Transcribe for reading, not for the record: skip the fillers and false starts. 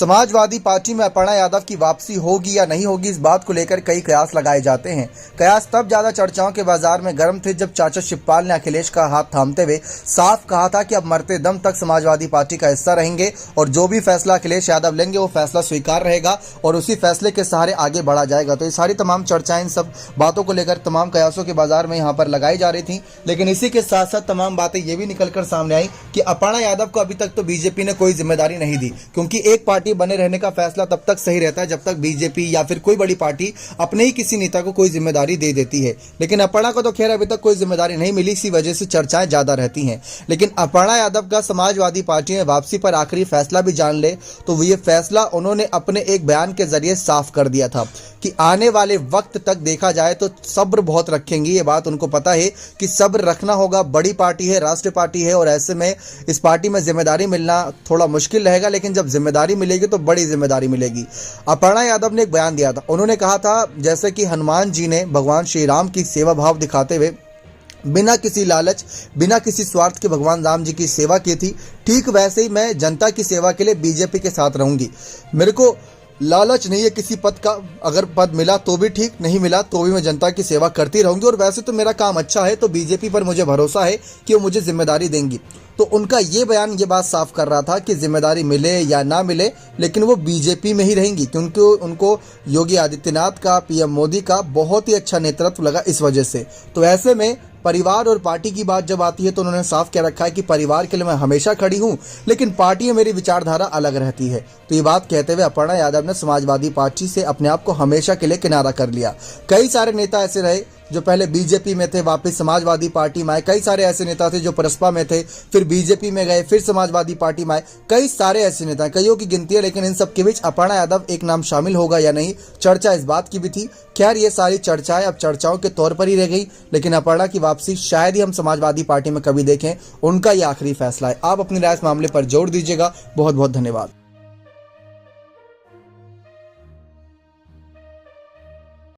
Samajwadi party में अपर्णा यादव की वापसी होगी या नहीं होगी, इस बात को लेकर कई कयास लगाए जाते हैं। कयास तब ज्यादा चर्चाओं के बाजार में गर्म थे जब चाचा शिवपाल ने अखिलेश का हाथ थामते हुए साफ कहा था कि अब मरते दम तक समाजवादी पार्टी का हिस्सा रहेंगे और जो भी फैसला अखिलेश यादव लेंगे वो फैसला स्वीकार रहेगा और उसी फैसले के सहारे आगे बढ़ा जाएगा। तो ये सारी तमाम चर्चाएं, इन सब बातों को लेकर तमाम कयासों के बाजार में यहाँ पर लगाई जा रही थी। लेकिन इसी के साथ साथ तमाम बातें ये भी निकलकर सामने आई कि अपर्णा यादव को अभी तक तो बीजेपी ने कोई जिम्मेदारी नहीं दी, क्योंकि एक पार्टी बने रहने का फैसला तब तक सही रहता है जब तक बीजेपी या फिर कोई बड़ी पार्टी अपने ही किसी नेता को कोई जिम्मेदारी दे देती है। लेकिन अपर्णा को तो खैर अभी तक कोई जिम्मेदारी नहीं मिली, इसी वजह से चर्चाएं ज्यादा रहती हैं। लेकिन अपर्णा यादव का समाजवादी पार्टी में वापसी पर आखिरी फैसला भी जान ले तो ये फैसला उन्होंने अपने एक बयान के जरिए साफ कर दिया था कि आने वाले वक्त तक देखा जाए तो सब्र बहुत रखेंगी। ये बात उनको पता है कि सब्र रखना होगा, बड़ी पार्टी है, राष्ट्रीय पार्टी है और ऐसे में इस पार्टी में जिम्मेदारी मिलना थोड़ा मुश्किल रहेगा, लेकिन जब जिम्मेदारी मिलेगी तो बड़ी जिम्मेदारी मिलेगी। अपर्णा यादव ने एक बयान दिया था, उन्होंने कहा था जैसे कि हनुमान जी ने भगवान श्री राम की सेवा भाव दिखाते हुए बिना किसी लालच, बिना किसी स्वार्थ के भगवान राम जी की सेवा की थी, ठीक वैसे ही मैं जनता की सेवा के लिए बीजेपी के साथ रहूंगी। मेरे को लालच नहीं है किसी पद का, अगर पद मिला तो भी ठीक, नहीं मिला तो भी मैं जनता की सेवा करती रहूंगी और वैसे तो मेरा काम अच्छा है तो बीजेपी पर मुझे भरोसा है कि वो मुझे जिम्मेदारी देंगी। तो उनका ये बयान ये बात साफ कर रहा था कि जिम्मेदारी मिले या ना मिले लेकिन वो बीजेपी में ही रहेंगी, क्योंकि उनको योगी आदित्यनाथ का, पीएम मोदी का बहुत ही अच्छा नेतृत्व लगा इस वजह से। तो ऐसे में परिवार और पार्टी की बात जब आती है तो उन्होंने साफ कह रखा है कि परिवार के लिए मैं हमेशा खड़ी हूं, लेकिन पार्टी में मेरी विचारधारा अलग रहती है। तो ये बात कहते हुए अपर्णा यादव ने समाजवादी पार्टी से अपने आप को हमेशा के लिए किनारा कर लिया। कई सारे नेता ऐसे रहे जो पहले बीजेपी में थे, वापस समाजवादी पार्टी में आए। कई सारे ऐसे नेता थे जो प्रसपा में थे, फिर बीजेपी में गए, फिर समाजवादी पार्टी में आए। कई सारे ऐसे नेता, कईयों की गिनती है, लेकिन इन सब के बीच अपर्णा यादव एक नाम शामिल होगा या नहीं, चर्चा इस बात की भी थी। खैर ये सारी चर्चाएं अब चर्चाओं के तौर पर ही रह गई, लेकिन अपर्णा की वापसी शायद ही हम समाजवादी पार्टी में कभी देखें। उनका ये आखिरी फैसला है। आप अपनी राय इस मामले पर जोड़ दीजिएगा। बहुत बहुत धन्यवाद।